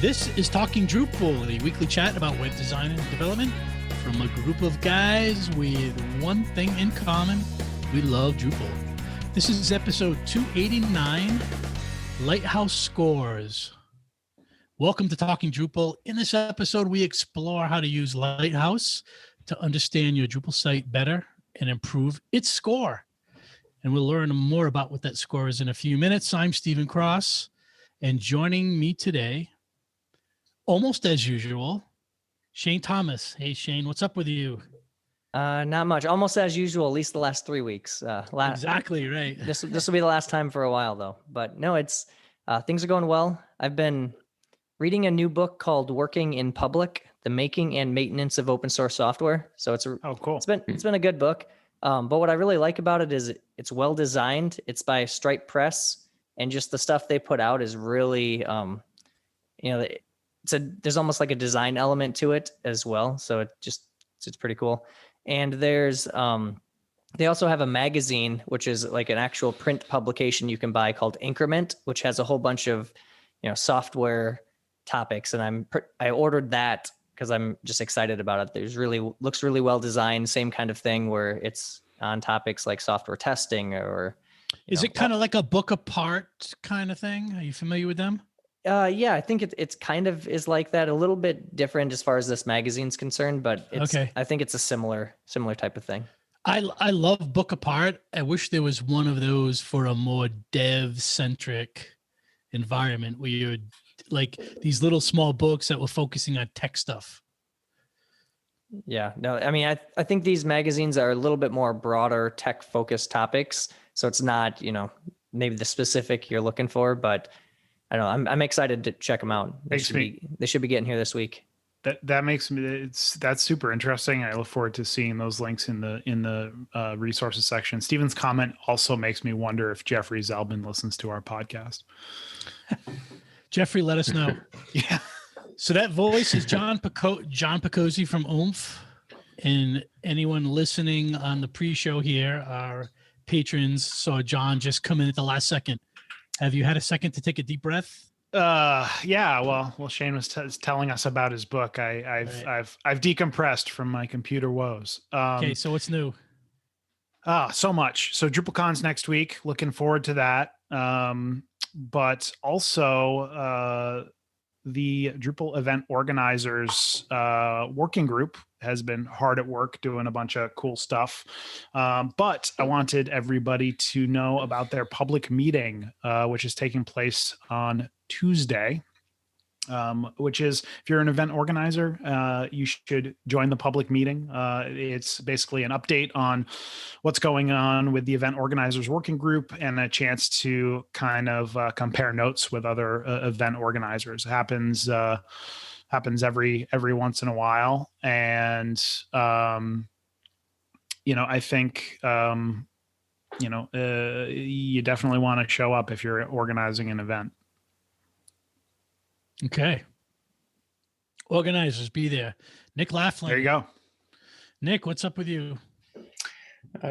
This is Talking Drupal, a weekly chat about web design and development from a group of guys with one thing in common. We love Drupal. This is episode 289, Lighthouse Scores. Welcome to Talking Drupal. In this episode, we explore how to use Lighthouse to understand your Drupal site better and improve its score. And we'll learn more about what that score is in a few minutes. I'm Stephen Cross, and joining me today, almost as usual, Shane Thomas. Hey, Shane, what's up with you? Not much. Almost as usual, at least the last 3 weeks. Exactly right. This will be the last time for a while, though. But no, it's things are going well. I've been reading a new book called "Working in Public: The Making and Maintenance of Open Source Software." So cool. It's been a good book. But what I really like about it is it's well designed. It's by Stripe Press, and just the stuff they put out is really, there's almost like a design element to it as well. So it's pretty cool. And there's they also have a magazine, which is like an actual print publication you can buy called Increment, which has a whole bunch of software topics. And I ordered that because I'm just excited about it. Looks really well designed. Same kind of thing where it's on topics like software testing or. Is it kind of like a book apart kind of thing? Are you familiar with them? Yeah, I think it's kind of is like that, a little bit different as far as this magazine's concerned, but I think it's a similar type of thing. I love Book Apart. I wish there was one of those for a more dev-centric environment where you would like these little small books that were focusing on tech stuff. Yeah, no, I mean, I think these magazines are a little bit more broader tech-focused topics, so it's not, maybe the specific you're looking for, but I don't know. I'm excited to check them out. They should be getting here this week. That makes me that's super interesting. I look forward to seeing those links in the resources section. Steven's comment also makes me wonder if Jeffrey Zalbin listens to our podcast. Jeffrey, let us know. Yeah. So that voice is John Picozzi from Oomph, and anyone listening on the pre-show here, our patrons saw John just come in at the last second. Have you had a second to take a deep breath? Yeah. Well, Shane was telling us about his book. I've decompressed from my computer woes. Okay, so what's new? So much. So DrupalCon's next week. Looking forward to that. But also, the Drupal event organizers working group has been hard at work doing a bunch of cool stuff. But I wanted everybody to know about their public meeting, which is taking place on Tuesday, which is, if you're an event organizer, you should join the public meeting. It's basically an update on what's going on with the event organizers working group and a chance to kind of compare notes with other event organizers. It happens every once in a while. And, I think, you definitely want to show up if you're organizing an event. Okay. Organizers, be there. Nick Laughlin. There you go. Nick, what's up with you?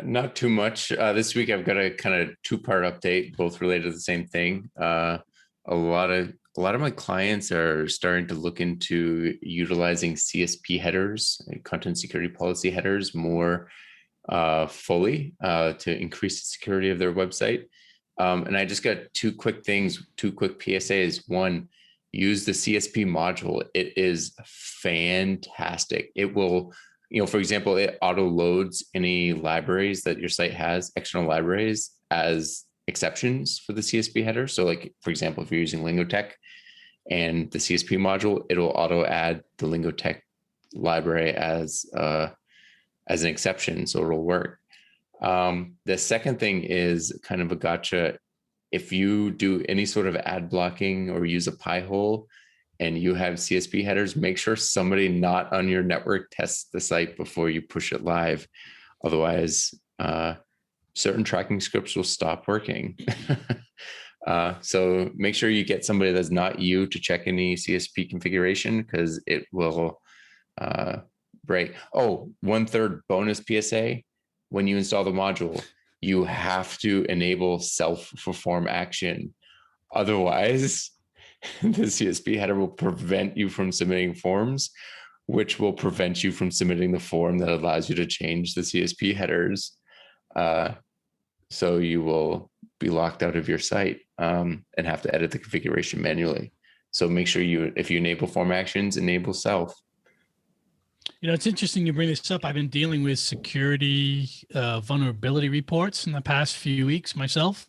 Not too much. This week I've got a kind of two-part update, both related to the same thing. A lot of my clients are starting to look into utilizing CSP headers, content security policy headers, more fully to increase the security of their website. And I just got two quick PSAs. One, use the CSP module. It is fantastic. It will, for example, it auto loads any libraries that your site has, external libraries, as exceptions for the CSP header. So like, for example, if you're using Lingotech and the CSP module, it'll auto add the Lingotech library as an exception. So it'll work. The second thing is kind of a gotcha. If you do any sort of ad blocking or use a pie hole and you have CSP headers, make sure somebody not on your network tests the site before you push it live. Otherwise, certain tracking scripts will stop working. So make sure you get somebody that's not you to check any CSP configuration, because it will break. Oh, 1/3 bonus PSA. When you install the module, you have to enable self-perform action. Otherwise, the CSP header will prevent you from submitting forms, which will prevent you from submitting the form that allows you to change the CSP headers. So you will be locked out of your site and have to edit the configuration manually. So make sure if you enable form actions, enable self. It's interesting you bring this up. I've been dealing with security vulnerability reports in the past few weeks myself.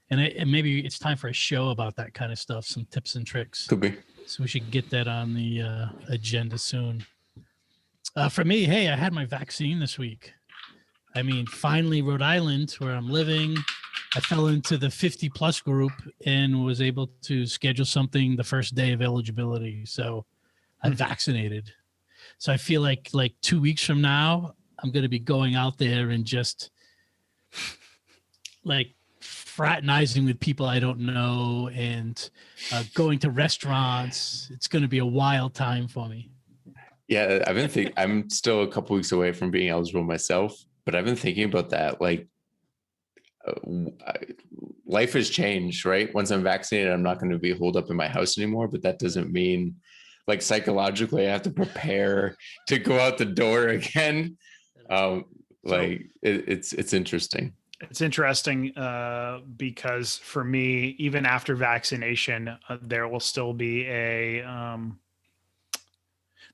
And maybe it's time for a show about that kind of stuff, some tips and tricks. Could be. So we should get that on the agenda soon. For me, hey, I had my vaccine this week. I mean, finally, Rhode Island, where I'm living, I fell into the 50 plus group and was able to schedule something the first day of eligibility. So I'm vaccinated. So I feel like 2 weeks from now, I'm going to be going out there and just fraternizing with people I don't know and going to restaurants. It's going to be a wild time for me. Yeah, I'm still a couple weeks away from being eligible myself, but I've been thinking about that. Life has changed, right? Once I'm vaccinated, I'm not going to be holed up in my house anymore, but that doesn't mean psychologically I have to prepare to go out the door again. It's interesting. It's interesting because for me, even after vaccination, there will still be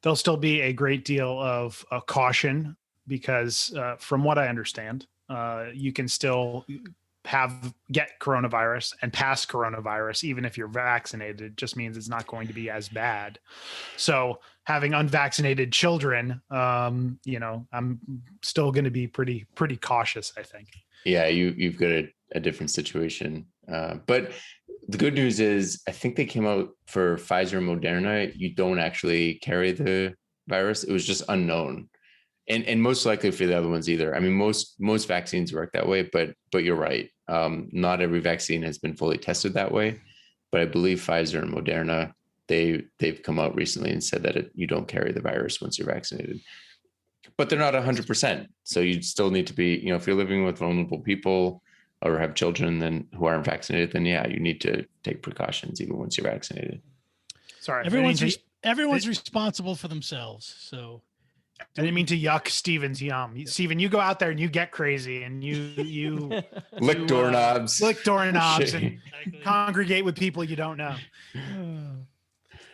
there'll still be a great deal of caution because from what I understand, you can still get coronavirus and pass coronavirus even if you're vaccinated. It just means it's not going to be as bad. So having unvaccinated children, I'm still going to be pretty cautious, I think. Yeah, you've got a different situation. But the good news is I think they came out for Pfizer and Moderna. You don't actually carry the virus. It was just unknown. And most likely for the other ones either. I mean, most vaccines work that way, but you're right. Not every vaccine has been fully tested that way. But I believe Pfizer and Moderna, they've come out recently and said that you don't carry the virus once you're vaccinated. But they're not 100%. So you still need to be, if you're living with vulnerable people or have children then who aren't vaccinated, then yeah, you need to take precautions even once you're vaccinated. Sorry, everyone's responsible for themselves. So I didn't mean to yuck Steven's yum. Steven, you go out there and you get crazy and you lick doorknobs, and congregate with people you don't know.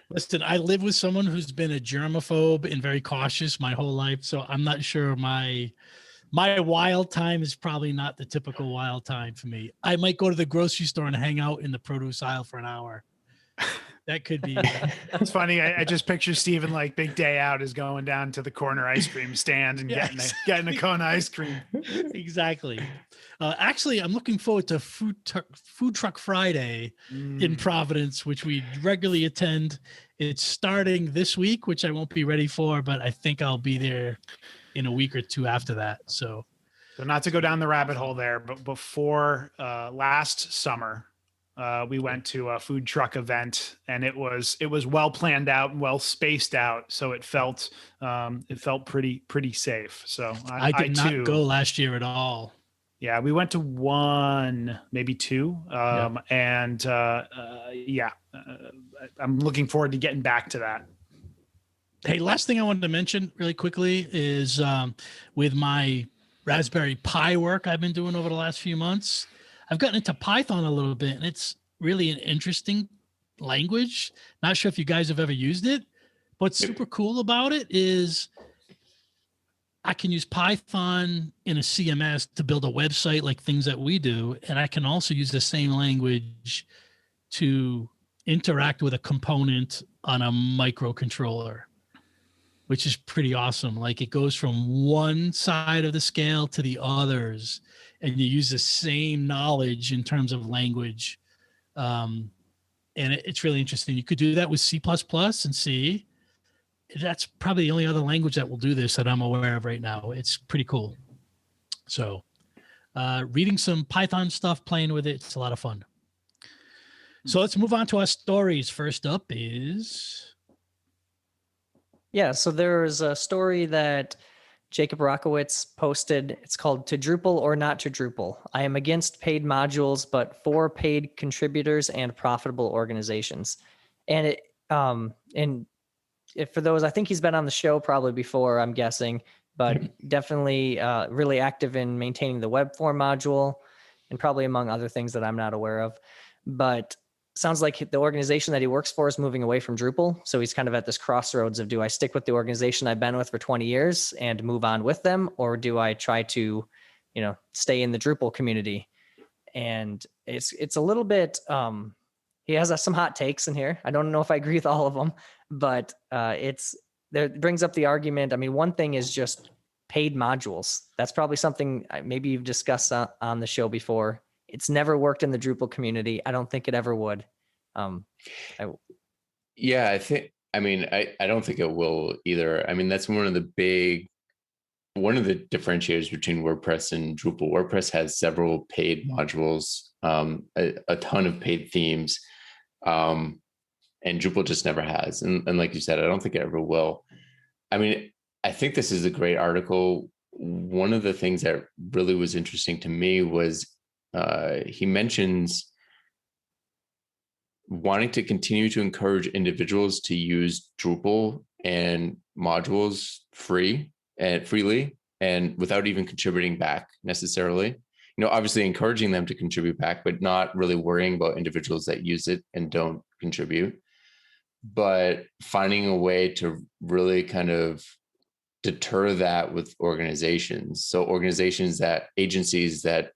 Listen, I live with someone who's been a germaphobe and very cautious my whole life, so I'm not sure my wild time is probably not the typical wild time for me. I might go to the grocery store and hang out in the produce aisle for an hour. That could be. It's funny. I just picture Steven big day out is going down to the corner ice cream stand and getting a cone of ice cream. Exactly. Actually, I'm looking forward to Food Truck Friday in Providence, which we regularly attend. It's starting this week, which I won't be ready for, but I think I'll be there in a week or two after that. So not to go down the rabbit hole there, but before last summer, we went to a food truck event and it was well planned out and well spaced out. So it felt pretty safe. So I did not go last year at all. Yeah, we went to one, maybe two. I'm looking forward to getting back to that. Hey, last thing I wanted to mention really quickly is with my Raspberry Pi work I've been doing over the last few months, I've gotten into Python a little bit, and it's really an interesting language. Not sure if you guys have ever used it. What's super cool about it is I can use Python in a CMS to build a website like things that we do, and I can also use the same language to interact with a component on a microcontroller, which is pretty awesome. It goes from one side of the scale to the others, and you use the same knowledge in terms of language. And it's really interesting. You could do that with C++ and C. That's probably the only other language that will do this that I'm aware of right now. It's pretty cool. So reading some Python stuff, playing with it, it's a lot of fun. So let's move on to our stories. First up is... Yeah, so there's a story that Jacob Rockowitz posted. It's called To Drupal or Not to Drupal. I am against paid modules, but for paid contributors and profitable organizations. And and for those, I think he's been on the show probably before, I'm guessing, but definitely really active in maintaining the web form module and probably among other things that I'm not aware of. But sounds like the organization that he works for is moving away from Drupal. So he's kind of at this crossroads of, do I stick with the organization I've been with for 20 years and move on with them? Or do I try to, stay in the Drupal community? And it's a little bit, he has some hot takes in here. I don't know if I agree with all of them, but it brings up the argument. I mean, one thing is just paid modules. That's probably something maybe you've discussed on the show before. It's never worked in the Drupal community. I don't think it ever would. I don't think it will either. I mean, that's one of the differentiators between WordPress and Drupal. WordPress has several paid modules, a ton of paid themes, and Drupal just never has. And like you said, I don't think it ever will. I mean, I think this is a great article. One of the things that really was interesting to me was he mentions wanting to continue to encourage individuals to use Drupal and modules freely and without even contributing back necessarily. Obviously encouraging them to contribute back, but not really worrying about individuals that use it and don't contribute, but finding a way to really kind of deter that with organizations. So agencies that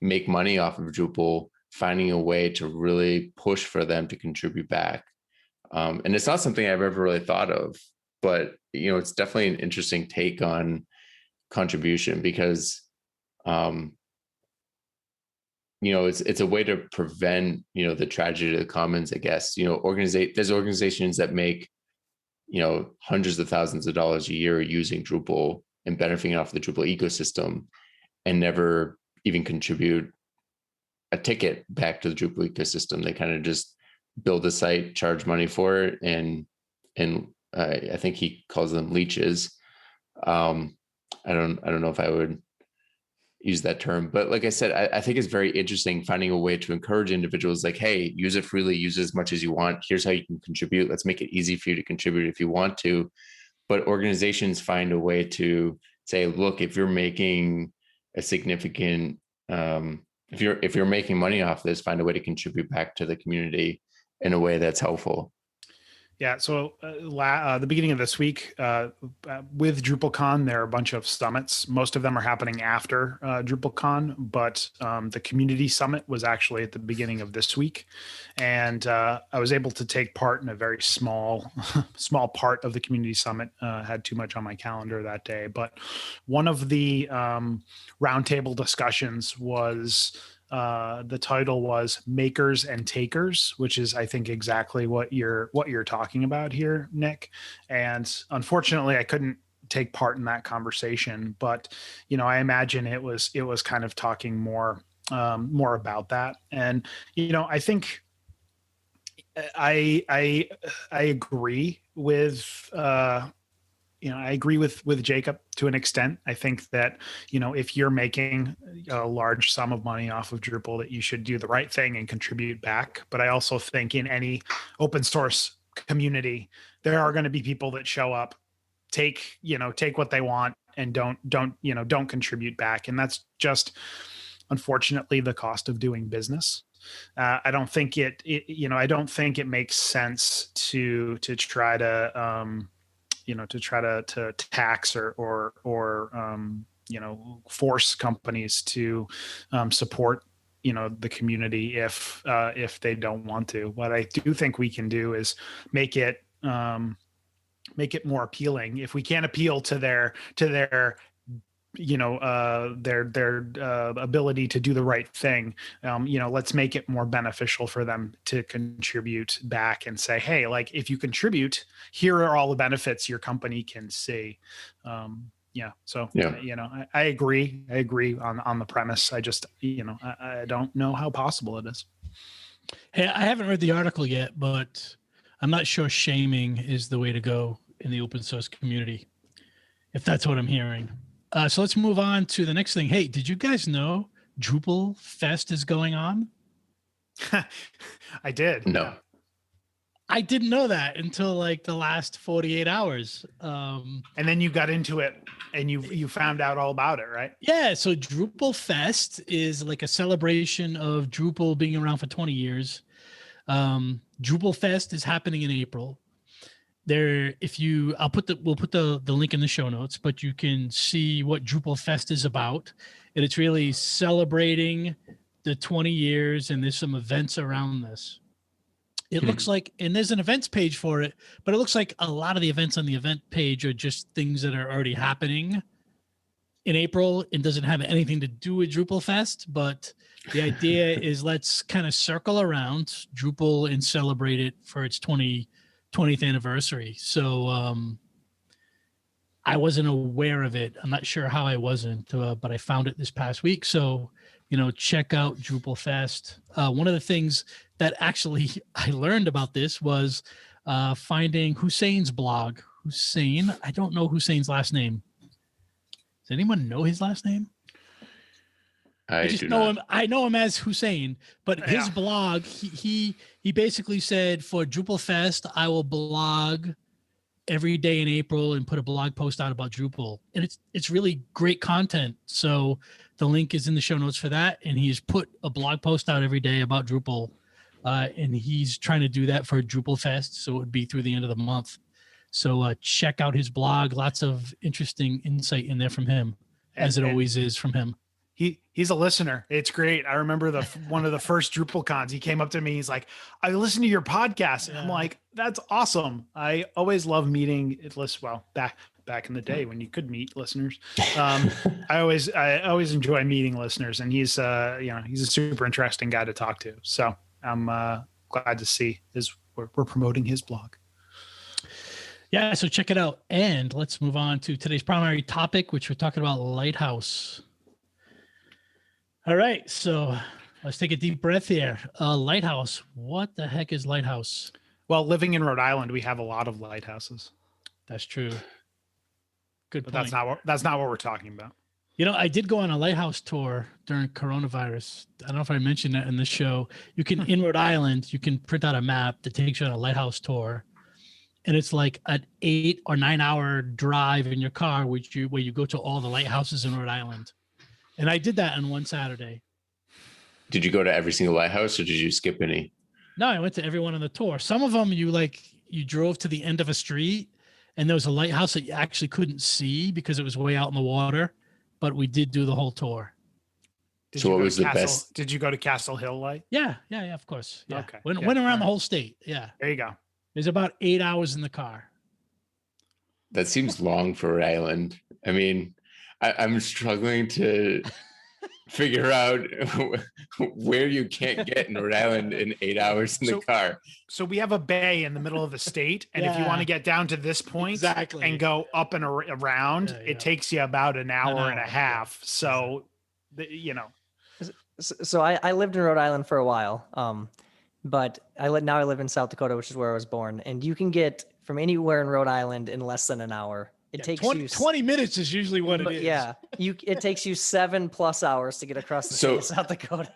make money off of Drupal, finding a way to really push for them to contribute back. And it's not something I've ever really thought of, but it's definitely an interesting take on contribution because it's a way to prevent the tragedy of the commons, I guess. There's organizations that make hundreds of thousands of dollars a year using Drupal and benefiting off the Drupal ecosystem and never even contribute a ticket back to the Drupal ecosystem. They kind of just build a site, charge money for it, and I think he calls them leeches. I don't know if I would use that term, but like I said, I think it's very interesting finding a way to encourage individuals like, hey, use it freely, use as much as you want. Here's how you can contribute. Let's make it easy for you to contribute if you want to. But organizations find a way to say, look, if you're making a significant, if you're making money off this, find a way to contribute back to the community in a way that's helpful. Yeah. So the beginning of this week with DrupalCon, there are a bunch of summits. Most of them are happening after DrupalCon, but the community summit was actually at the beginning of this week. And I was able to take part in a very small part of the community summit. Had too much on my calendar that day. But one of the roundtable discussions was the title was Makers and Takers, which is, I think, exactly what you're talking about here, Nick. And unfortunately, I couldn't take part in that conversation, but I imagine it was kind of talking more about that. And I think I agree with I agree with Jacob to an extent. I think that, if you're making a large sum of money off of Drupal, that you should do the right thing and contribute back. But I also think in any open source community, there are going to be people that show up, take what they want and don't contribute back. And that's just, unfortunately, the cost of doing business. I don't think I don't think it makes sense to try to, to try to tax or force companies to support the community if they don't want to. What I do think we can do is make it more appealing. If we can't appeal to their ability to do the right thing, let's make it more beneficial for them to contribute back and say, hey, like, if you contribute, here are all the benefits your company can see. I agree on the premise. I just, I don't know how possible it is. Hey, I haven't read the article yet, but I'm not sure shaming is the way to go in the open source community, if that's what I'm hearing. So let's move on to the next thing. Hey, did you guys know Drupal Fest is going on? I did. No. I didn't know that until like the last 48 hours. And then you got into it and you found out all about it, right? Yeah, so Drupal Fest is like a celebration of Drupal being around for 20 years. Drupal Fest is happening in April. We'll put the link in the show notes, but you can see what Drupal Fest is about. And it's really celebrating the 20 years, and there's some events around this. It looks like, and there's an events page for it, but it looks like a lot of the events on the event page are just things that are already happening in April. It doesn't have anything to do with Drupal Fest, but the idea is let's kind of circle around Drupal and celebrate it for its 20th anniversary. So I wasn't aware of it. I'm not sure how I wasn't, but I found it this past week. So, check out Drupal Fest. One of the things that actually I learned about this was finding Hussein's blog. Hussein, I don't know Hussein's last name. Does anyone know his last name? I just know him. I know him as Hussein, but his blog, he basically said for Drupal Fest, I will blog every day in April and put a blog post out about Drupal. And it's really great content. So the link is in the show notes for that. And he's put a blog post out every day about Drupal. And he's trying to do that for Drupal Fest. So it would be through the end of the month. So check out his blog. Lots of interesting insight in there from him, as it always is from him. He's a listener. It's great. I remember one of the first Drupal cons. He came up to me. He's like, "I listen to your podcast." And I'm like, "That's awesome." I always love meeting lists. Well, back in the day when you could meet listeners, I always enjoy meeting listeners. And he's he's a super interesting guy to talk to. So I'm glad to see we're promoting his blog. Yeah, so check it out. And let's move on to today's primary topic, which we're talking about Lighthouse. All right, so let's take a deep breath here. Lighthouse. What the heck is Lighthouse? Well, living in Rhode Island, we have a lot of lighthouses. That's true. Good point. But that's not what we're talking about. I did go on a lighthouse tour during coronavirus. I don't know if I mentioned that in the show. You can, in Rhode Island, you can print out a map that takes you on a lighthouse tour. And it's like an 8 or 9 hour drive in your car, where you go to all the lighthouses in Rhode Island. And I did that on one Saturday. Did you go to every single lighthouse or did you skip any? No, I went to everyone on the tour. Some of them you drove to the end of a street and there was a lighthouse that you actually couldn't see because it was way out in the water, but we did do the whole tour. So what was the best? Did you go to Castle Hill Light? Yeah, of course. Yeah. Okay. Went around the whole state. Yeah. There you go. There's about 8 hours in the car. That seems long for Rhode Island. I mean, I'm struggling to figure out where you can't get in Rhode Island in 8 hours in the car. So we have a bay in the middle of the state. And if you want to get down to this point and go up and around, it takes you about an hour and a half. So, So I lived in Rhode Island for a while. But I live in South Dakota, which is where I was born. And you can get from anywhere in Rhode Island in less than an hour. It takes 20 minutes is usually what it is. Yeah. It takes you 7+ hours to get across the state of South Dakota.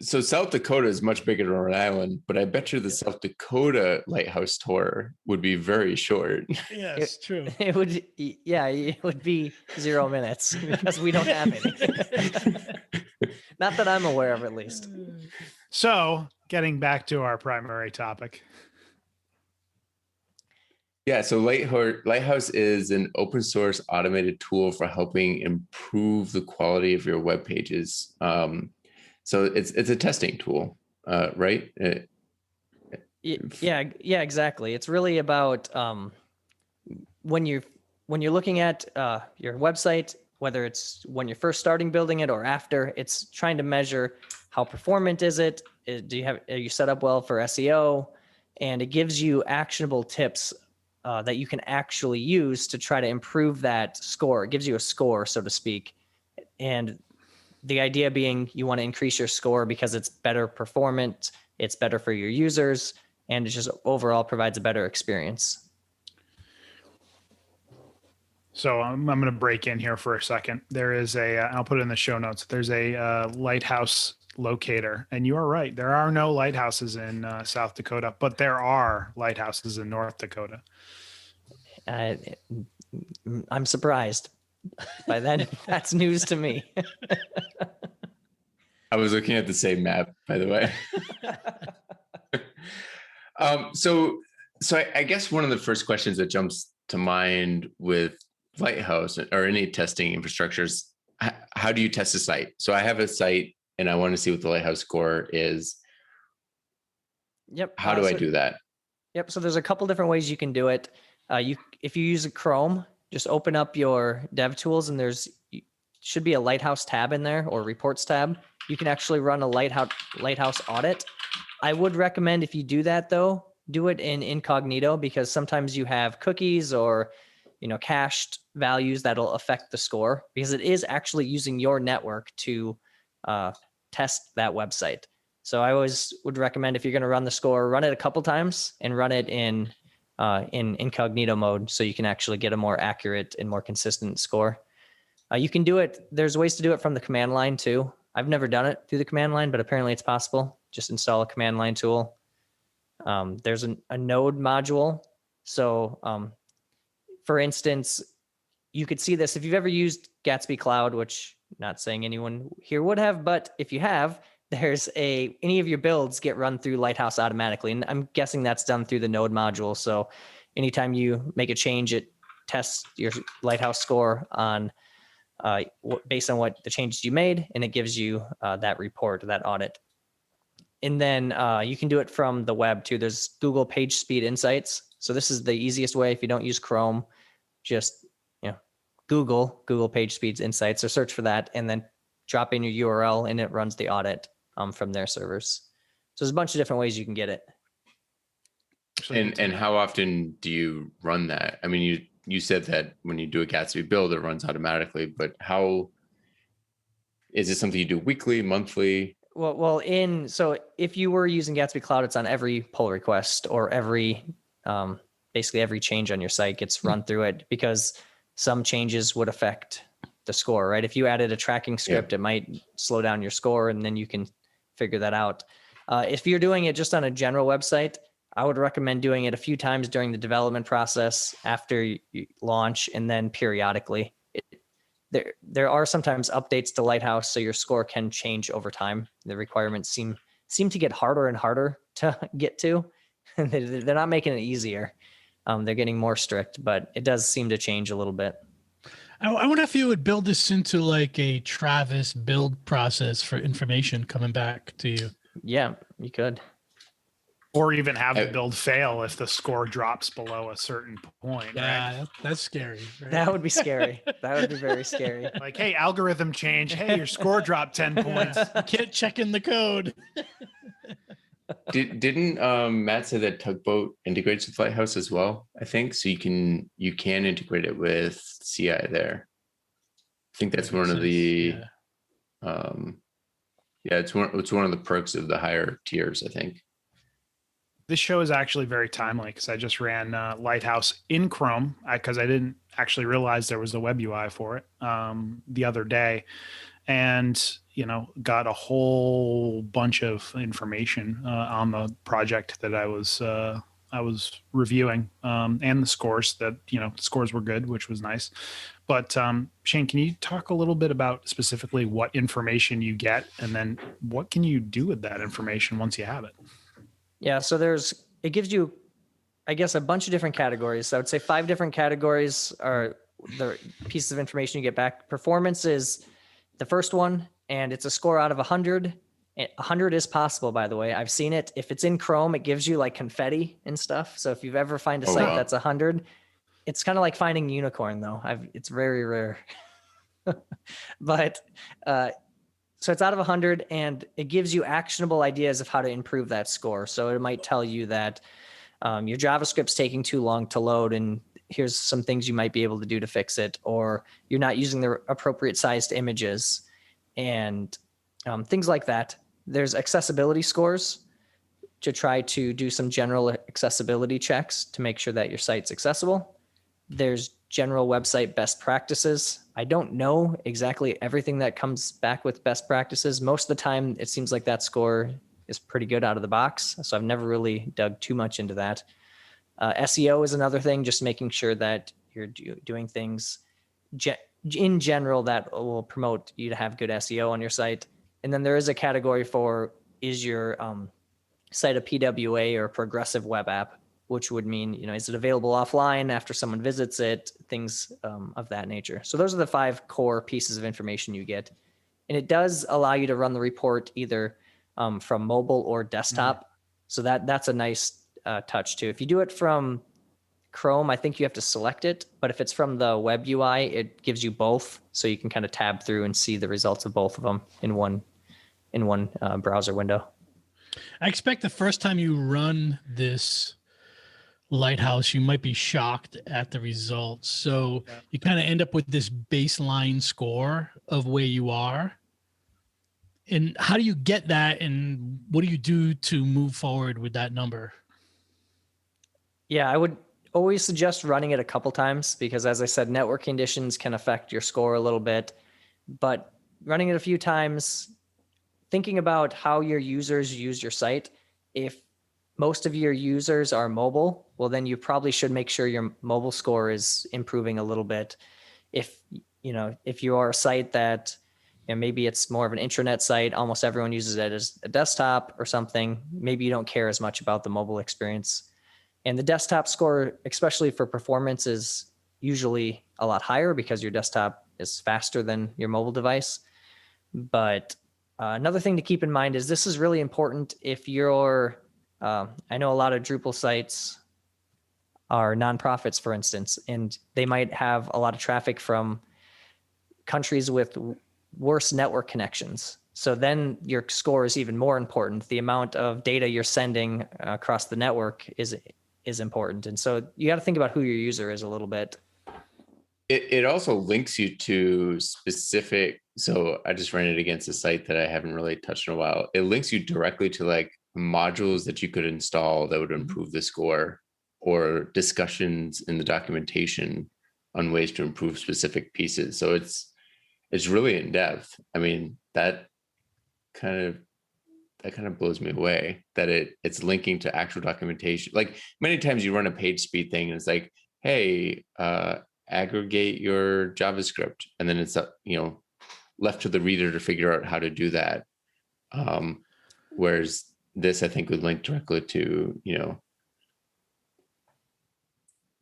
So South Dakota is much bigger than Rhode Island, but I bet you the South Dakota lighthouse tour would be very short. Yeah, it's true. It would be 0 minutes because we don't have any. Not that I'm aware of, at least. So getting back to our primary topic. Yeah, so Lighthouse is an open source automated tool for helping improve the quality of your web pages. So it's a testing tool, right? Yeah, exactly. It's really about when you're looking at your website, whether it's when you're first starting building it or after, it's trying to measure how performant is it. Are you set up well for SEO? And it gives you actionable tips that you can actually use to try to improve that score. It gives you a score, so to speak. And the idea being you want to increase your score because it's better performant, it's better for your users, and it just overall provides a better experience. So I'm going to break in here for a second. There is I'll put it in the show notes. There's a lighthouse locator, and you are right. There are no lighthouses in South Dakota, but there are lighthouses in North Dakota. I'm surprised by that. That's news to me. I was looking at the same map, by the way. So I guess one of the first questions that jumps to mind with Lighthouse or any testing infrastructures, how do you test a site? So I have a site and I want to see what the Lighthouse score is. Yep. How do I do that? Yep. So there's a couple different ways you can do it. If you use a Chrome, just open up your dev tools and there's should be a Lighthouse tab in there or reports tab. You can actually run a Lighthouse audit. I would recommend if you do that though, do it in incognito because sometimes you have cookies or cached values that'll affect the score because it is actually using your network to test that website. So I always would recommend if you're going to run the score, run it a couple times and run it in incognito mode so you can actually get a more accurate and more consistent score. You can do it. There's ways to do it from the command line too. I've never done it through the command line, but apparently it's possible. Just install a command line tool. There's a node module. So for instance, you could see this if you've ever used Gatsby Cloud, which not saying anyone here would have, but if you have, there's any of your builds get run through Lighthouse automatically. And I'm guessing that's done through the node module. So anytime you make a change, it tests your Lighthouse score on based on what the changes you made, and it gives you that report, that audit. And then you can do it from the web too. There's Google Page Speed Insights. So this is the easiest way. If you don't use Chrome, just Google Page Speed Insights or search for that, and then drop in your URL, and it runs the audit from their servers. So there's a bunch of different ways you can get it. And how often do you run that? I mean, you said that when you do a Gatsby build, it runs automatically, but how is it something you do weekly, monthly? So if you were using Gatsby Cloud, it's on every pull request or basically every change on your site gets run through it because some changes would affect the score, right? If you added a tracking script, It might slow down your score and then you can figure that out. If you're doing it just on a general website, I would recommend doing it a few times during the development process after you launch and then periodically. There are sometimes updates to Lighthouse, so your score can change over time. The requirements seem to get harder and harder to get to. They're not making it easier. They're getting more strict, but it does seem to change a little bit. I wonder if you would build this into like a Travis build process for information coming back to you. Yeah, you could. Or even have the build fail if the score drops below a certain point. Yeah, right? that's scary. Right? That would be scary. That would be very scary. Like, hey, algorithm change. Hey, your score dropped 10 points. You can't check in the code. Didn't Matt say that Tugboat integrates with Lighthouse as well? I think so. You can integrate it with CI there. I think that's one of the. It's one of the perks of the higher tiers, I think. This show is actually very timely because I just ran Lighthouse in Chrome because I didn't actually realize there was a web UI for it the other day, and got a whole bunch of information on the project that I was reviewing and the scores that scores were good, which was nice. But Shane, can you talk a little bit about specifically what information you get, and then what can you do with that information once you have it? Yeah, so it gives you, I guess, a bunch of different categories. So I would say 5 different categories are the pieces of information you get back. Performance is the first one, and it's a score out of 100. 100 is possible, by the way. I've seen it. If it's in Chrome, it gives you like confetti and stuff. So if you've ever find a site that's 100, it's kind of like finding a unicorn, though. It's very rare. But so it's out of 100, and it gives you actionable ideas of how to improve that score. So it might tell you that your JavaScript's taking too long to load, and here's some things you might be able to do to fix it, or you're not using the appropriate sized images, and things like that. There's accessibility scores to try to do some general accessibility checks to make sure that your site's accessible. There's general website best practices. I don't know exactly everything that comes back with best practices. Most of the time, it seems like that score is pretty good out of the box. So I've never really dug too much into that. SEO is another thing, just making sure that you're doing things in general that will promote you to have good SEO on your site. And then there is a category for, is your site a PWA or a progressive web app, which would mean, is it available offline after someone visits it, things of that nature. So those are the 5 core pieces of information you get. And it does allow you to run the report either from mobile or desktop. So that's a nice touch too. If you do it from Chrome, I think you have to select it, but if it's from the web UI, it gives you both. So you can kind of tab through and see the results of both of them in one browser window. I expect the first time you run this Lighthouse, you might be shocked at the results. So you kind of end up with this baseline score of where you are. And how do you get that? And what do you do to move forward with that number? Yeah, I would always suggest running it a couple times because, as I said, network conditions can affect your score a little bit. But running it a few times, thinking about how your users use your site. If most of your users are mobile, well, then you probably should make sure your mobile score is improving a little bit. If you are a site that, maybe it's more of an intranet site, almost everyone uses it as a desktop or something, maybe you don't care as much about the mobile experience. And the desktop score, especially for performance, is usually a lot higher because your desktop is faster than your mobile device. But another thing to keep in mind is this is really important if you're, I know a lot of Drupal sites are nonprofits, for instance, and they might have a lot of traffic from countries with worse network connections. So then your score is even more important. The amount of data you're sending across the network is important. And so you got to think about who your user is a little bit. It also links you to specific. So I just ran it against a site that I haven't really touched in a while. It links you directly to like modules that you could install that would improve the score, or discussions in the documentation on ways to improve specific pieces. So it's really in depth. I mean, that kind of blows me away that it's linking to actual documentation. Like many times you run a page speed thing and it's like, hey, aggregate your JavaScript, and then it's left to the reader to figure out how to do that. Whereas this, I think, would link directly to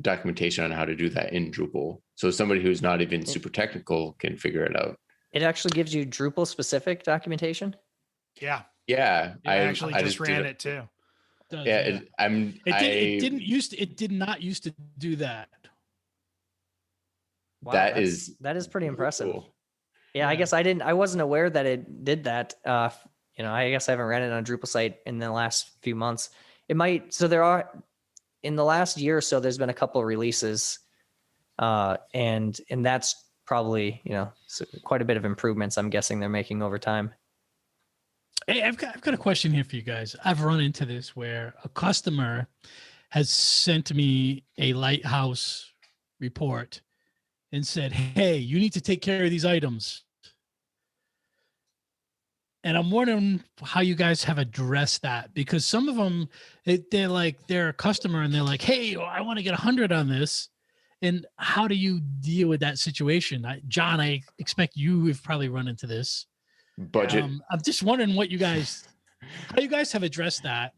documentation on how to do that in Drupal. So somebody who's not even super technical can figure it out. It actually gives you Drupal specific documentation. Yeah. Yeah. I actually just ran it too. It did not used to do that. Wow, that is pretty impressive. cool. Yeah, I guess I wasn't aware that it did that. I guess I haven't ran it on a Drupal site in the last few months. It might, so there are, in the last year or so, there's been a couple of releases, and that's probably, quite a bit of improvements I'm guessing they're making over time. Hey, I've got a question here for you guys. I've run into this where a customer has sent me a Lighthouse report and said, hey, you need to take care of these items. And I'm wondering how you guys have addressed that, because some of them, they're a customer and they're like, hey, I want to get 100 on this. And how do you deal with that situation? John, I expect you have probably run into this. Budget. I'm just wondering how you guys have addressed that.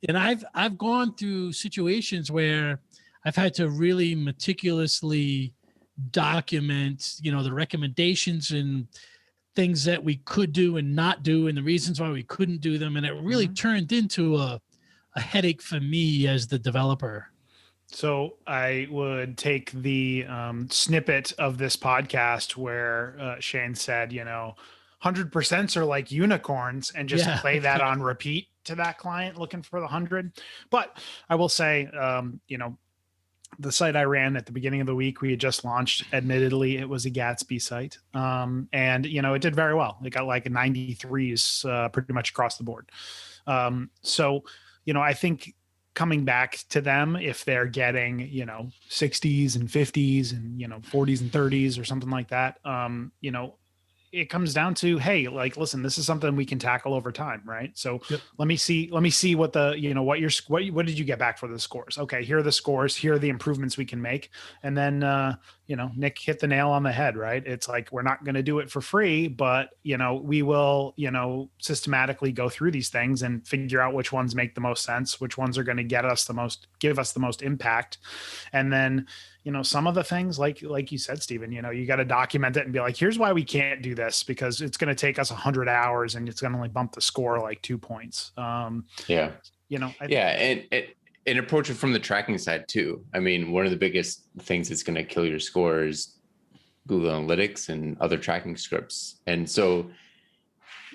And I've gone through situations where I've had to really meticulously document, the recommendations and things that we could do and not do, and the reasons why we couldn't do them. And it really turned into a headache for me as the developer. So I would take the snippet of this podcast where Shane said, 100% are like unicorns, and just play that on repeat to that client looking for the 100. But I will say, the site I ran at the beginning of the week, we had just launched. Admittedly, it was a Gatsby site. And, it did very well. It got like a 93s pretty much across the board. So, I think coming back to them if they're getting, 60s and 50s and, 40s and 30s or something like that. It comes down to, hey, like, listen, this is something we can tackle over time, right? So Yep. let me see what the, what did you get back for the scores? Okay, here are the scores, here are the improvements we can make. And then, Nick hit the nail on the head, right? It's like, we're not going to do it for free, but, we will, systematically go through these things and figure out which ones make the most sense, which ones are going to give us the most impact. And then, some of the things like you said, Stephen, you got to document it and be like, here's why we can't do this, because it's going to take us 100 hours and it's going to only bump the score like 2 points. And approach it from the tracking side too. I mean, one of the biggest things that's going to kill your score is Google Analytics and other tracking scripts. And so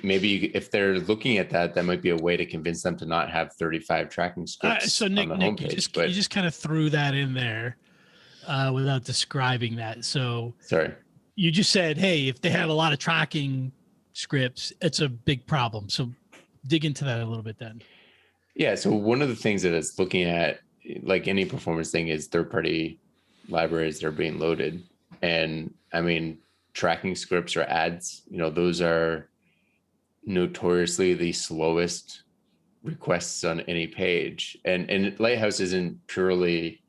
maybe if they're looking at that, that might be a way to convince them to not have 35 tracking scripts so Nick, on the homepage. you just kind of threw that in there without describing that. So sorry, you just said, hey, if they have a lot of tracking scripts, it's a big problem. So dig into that a little bit then. Yeah. So one of the things that it's looking at, like any performance thing, is third-party libraries that are being loaded. And I mean, tracking scripts or ads, those are notoriously the slowest requests on any page. And Lighthouse isn't purely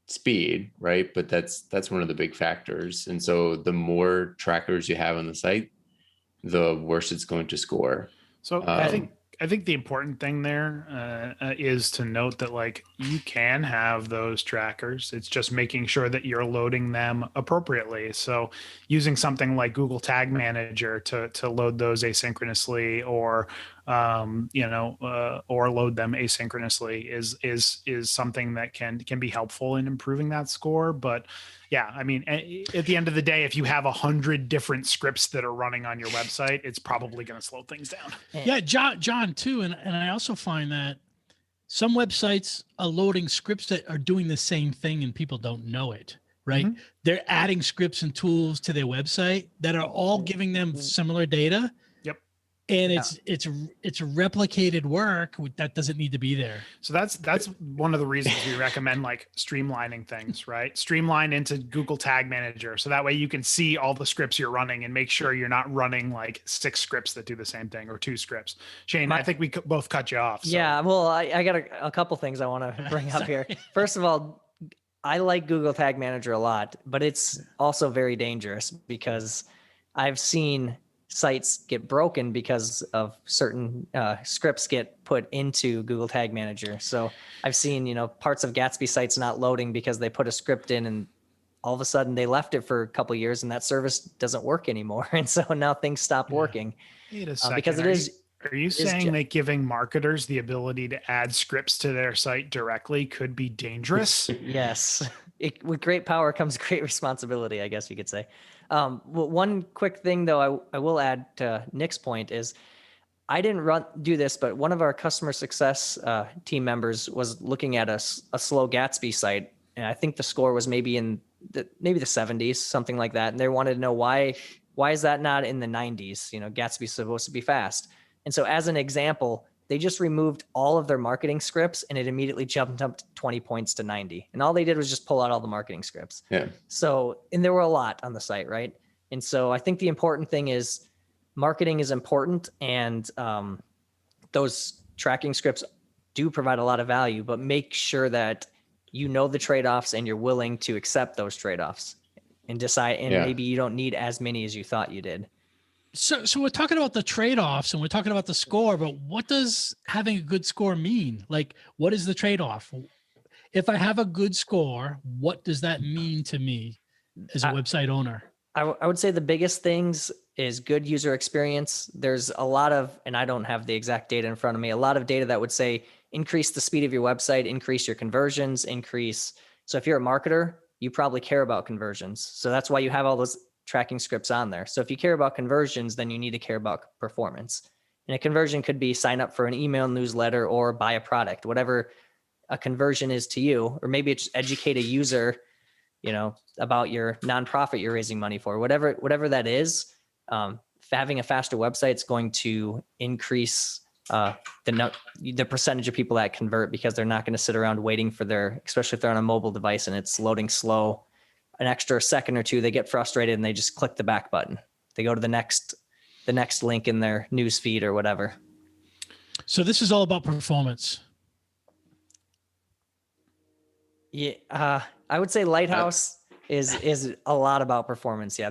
speed, right? But that's one of the big factors. And so the more trackers you have on the site, the worse it's going to score. So I think the important thing there is to note that, like, you can have those trackers. It's just making sure that you're loading them appropriately. So using something like Google Tag Manager to load those asynchronously, or or load them asynchronously is something that can be helpful in improving that score. But yeah, I mean, at the end of the day, if you have 100 different scripts that are running on your website, it's probably going to slow things down. Yeah, John too. And I also find that some websites are loading scripts that are doing the same thing and people don't know it, right? Mm-hmm. They're adding scripts and tools to their website that are all giving them similar data. And it's replicated work that doesn't need to be there. So that's one of the reasons we recommend, like, streamlining things, right? Streamline into Google Tag Manager, so that way you can see all the scripts you're running and make sure you're not running like 6 scripts that do the same thing, or 2 scripts. Shane, I think we both cut you off. So. Yeah, well, I got a couple things I want to bring up here. First of all, I like Google Tag Manager a lot, but it's also very dangerous, because I've seen sites get broken because of certain scripts get put into Google Tag Manager. So I've seen, parts of Gatsby sites not loading because they put a script in and all of a sudden they left it for a couple of years and that service doesn't work anymore. And so now things stop working. Wait a second. Because it is. Are you saying that giving marketers the ability to add scripts to their site directly could be dangerous? Yes. With great power comes great responsibility, I guess you could say. Well, one quick thing, though, I will add to Nick's point is, I didn't do this, but one of our customer success team members was looking at a slow Gatsby site, and I think the score was maybe in the 70s, something like that. And they wanted to know why is that not in the 90s? Gatsby's supposed to be fast. And so, as an example, they just removed all of their marketing scripts and it immediately jumped up to 20 points to 90. And all they did was just pull out all the marketing scripts. Yeah. So, and there were a lot on the site, right? And so I think the important thing is marketing is important, and those tracking scripts do provide a lot of value, but make sure that you know the trade-offs and you're willing to accept those trade-offs and decide, and maybe you don't need as many as you thought you did. So we're talking about the trade-offs and we're talking about the score, but what does having a good score mean? Like, what is the trade-off? If I have a good score, what does that mean to me as a website owner? I would say the biggest things is good user experience. There's a lot of, and I don't have the exact data in front of me, a lot of data that would say increase the speed of your website, increase your conversions, So if you're a marketer, you probably care about conversions. So that's why you have all those tracking scripts on there. So if you care about conversions, then you need to care about performance. And a conversion could be sign up for an email newsletter or buy a product, whatever a conversion is to you, or maybe it's educate a user, about your nonprofit you're raising money for, whatever that is. Having a faster website is going to increase the percentage of people that convert, because they're not going to sit around waiting for especially if they're on a mobile device and it's loading slow, an extra second or two, they get frustrated and they just click the back button. They go to the next link in their news feed or whatever. So this is all about performance. Yeah, I would say Lighthouse is a lot about performance. Yeah,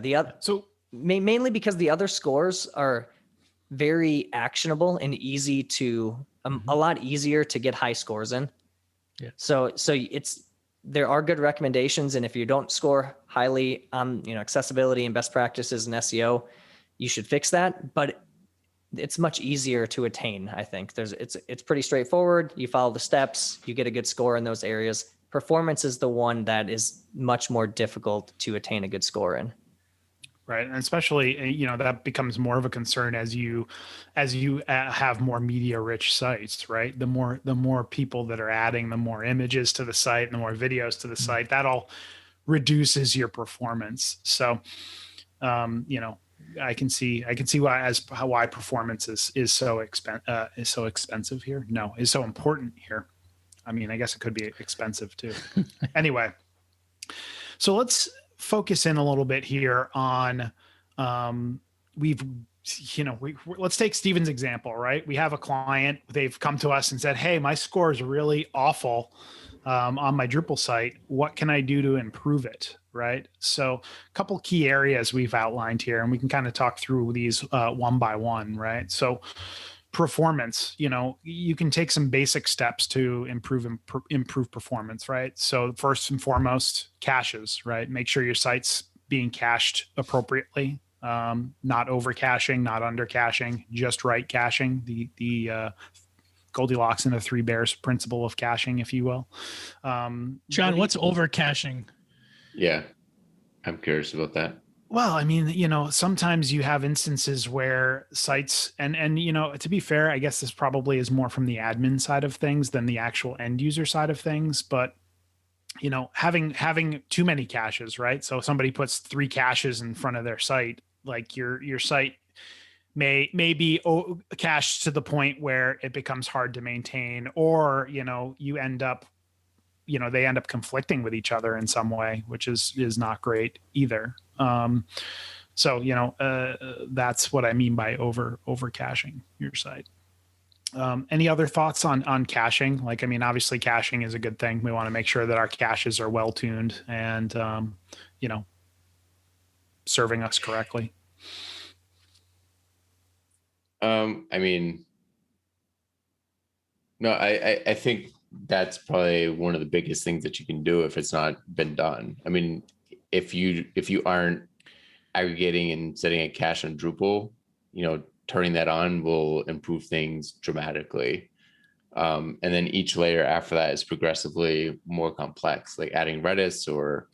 mainly because the other scores are very actionable and easy to a lot easier to get high scores in. Yeah. So there are good recommendations, and if you don't score highly on accessibility and best practices and SEO, you should fix that. But it's much easier to attain. I think it's pretty straightforward. You follow the steps, you get a good score in those areas. Performance is the one that is much more difficult to attain a good score in. Right. And especially, that becomes more of a concern as you have more media rich sites, right? The more people that are adding, the more images to the site and the more videos to the site, that all reduces your performance. So, I can see why performance is so expensive here. No, is so important here. I mean, I guess it could be expensive too. Anyway, so let's focus in a little bit here on let's take Steven's example, right? We have a client, they've come to us and said, hey, my score is really awful on my Drupal site. What can I do to improve it? Right. So a couple key areas we've outlined here, and we can kind of talk through these one by one, right? So performance, you can take some basic steps to improve performance, right? So first and foremost, caches, right? Make sure your site's being cached appropriately, not over caching, not under caching, just right caching, the Goldilocks and the Three Bears principle of caching, if you will. John, what's over caching? Yeah, I'm curious about that. Well, I mean, sometimes you have instances where sites and to be fair, I guess this probably is more from the admin side of things than the actual end user side of things. But, having too many caches, right? So somebody puts 3 caches in front of their site, like your site may be cached to the point where it becomes hard to maintain, or, you end up, they end up conflicting with each other in some way, which is not great either. So, that's what I mean by over caching your site. Any other thoughts on caching? Like, I mean, obviously caching is a good thing. We want to make sure that our caches are well tuned and, serving us correctly. I mean, no, I think that's probably one of the biggest things that you can do if it's not been done. I mean, if you aren't aggregating and setting a cache on Drupal, turning that on will improve things dramatically. And then each layer after that is progressively more complex, like adding Redis or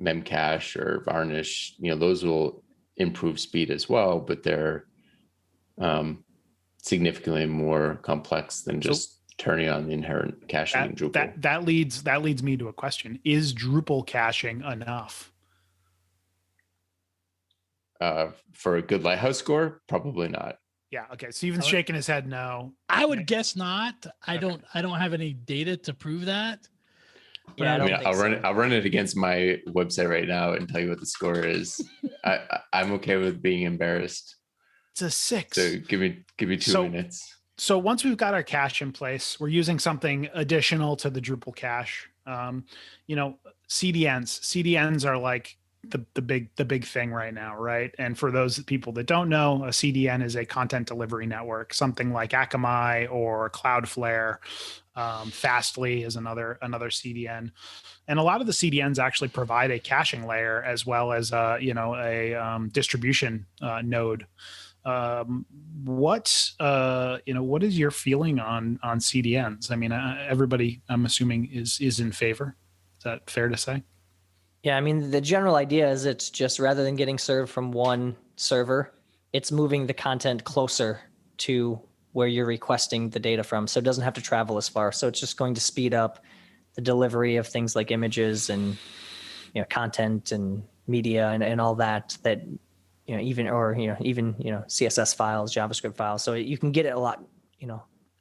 Memcache or Varnish. Those will improve speed as well, but they're significantly more complex than just turning on the inherent caching in Drupal. That leads me to a question. Is Drupal caching enough? For a good Lighthouse score? Probably not. Yeah. Okay. Steven's shaking his head no. I would guess not. I don't have any data to prove that. But yeah, I'll run it against my website right now and tell you what the score is. I'm okay with being embarrassed. It's a 6. So give me 2 minutes. So once we've got our cache in place, we're using something additional to the Drupal cache. CDNs are like the big thing right now, right? And for those people that don't know, a CDN is a content delivery network, something like Akamai or Cloudflare. Fastly is another CDN, and a lot of the CDNs actually provide a caching layer as well as a distribution node. What is your feeling on CDNs? I mean, everybody, I'm assuming is in favor. Is that fair to say? Yeah, I mean, the general idea is it's just rather than getting served from one server, it's moving the content closer to where you're requesting the data from. So it doesn't have to travel as far. So it's just going to speed up the delivery of things like images and, content and media and all that, even CSS files, JavaScript files. So you can get it a lot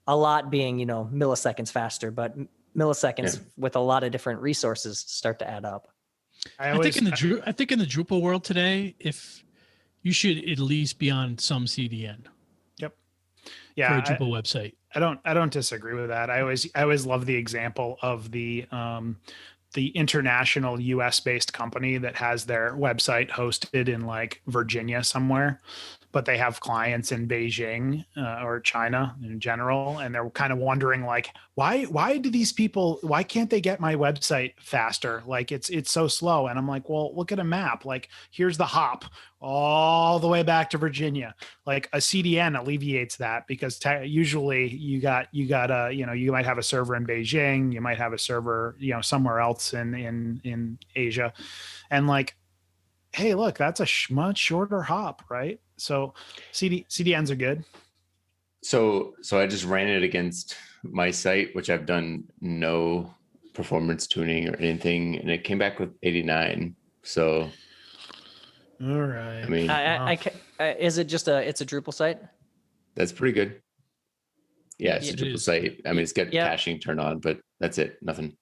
a lot being, milliseconds faster, but milliseconds with a lot of different resources start to add up. I think in the Drupal world today, if you should at least be on some CDN. Yep. Yeah. For a Drupal website. I don't disagree with that. I always love the example of the international US based company that has their website hosted in like Virginia somewhere, but they have clients in Beijing or China in general. And they're kind of wondering like, why can't they get my website faster? Like it's so slow. And I'm like, well, look at a map. Like here's the hop all the way back to Virginia. Like a CDN alleviates that because usually you might have a server in Beijing, you might have a server, somewhere else in Asia. And like, hey, look, that's a much shorter hop, right? So CDNs are good. So I just ran it against my site, which I've done no performance tuning or anything, and it came back with 89. So, all right. I mean, is it just it's a Drupal site? That's pretty good. Yeah, it's a Drupal site. I mean, it's got caching turned on, but that's it. Nothing.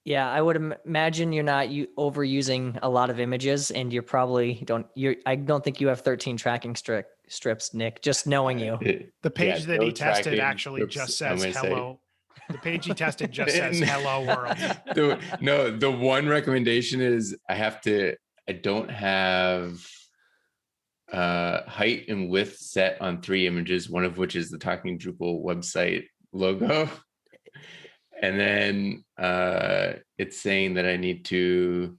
Yeah, I would imagine you're not overusing a lot of images, and you probably don't. I don't think you have 13 tracking strips, Nick. Just knowing you. The page that he tested actually just says hello. The page he tested just says hello world. The one recommendation is I don't have height and width set on 3 images, one of which is the Talking Drupal website logo. And then it's saying that I need to.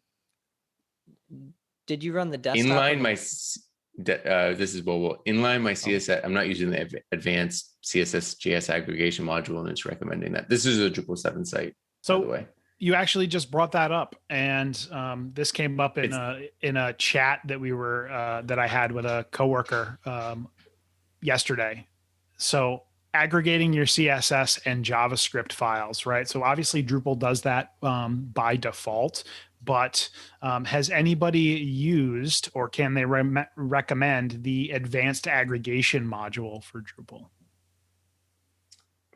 Did you run the desktop? Inline my. This is mobile. Inline my CSS. I'm not using the advanced CSS JS aggregation module, and it's recommending that. This is a Drupal 7 site. So by the way, you actually just brought that up, and this came up in a chat that that I had with a coworker yesterday. So aggregating your CSS and JavaScript files, right? So obviously Drupal does that by default, but has anybody used or can they recommend the advanced aggregation module for Drupal?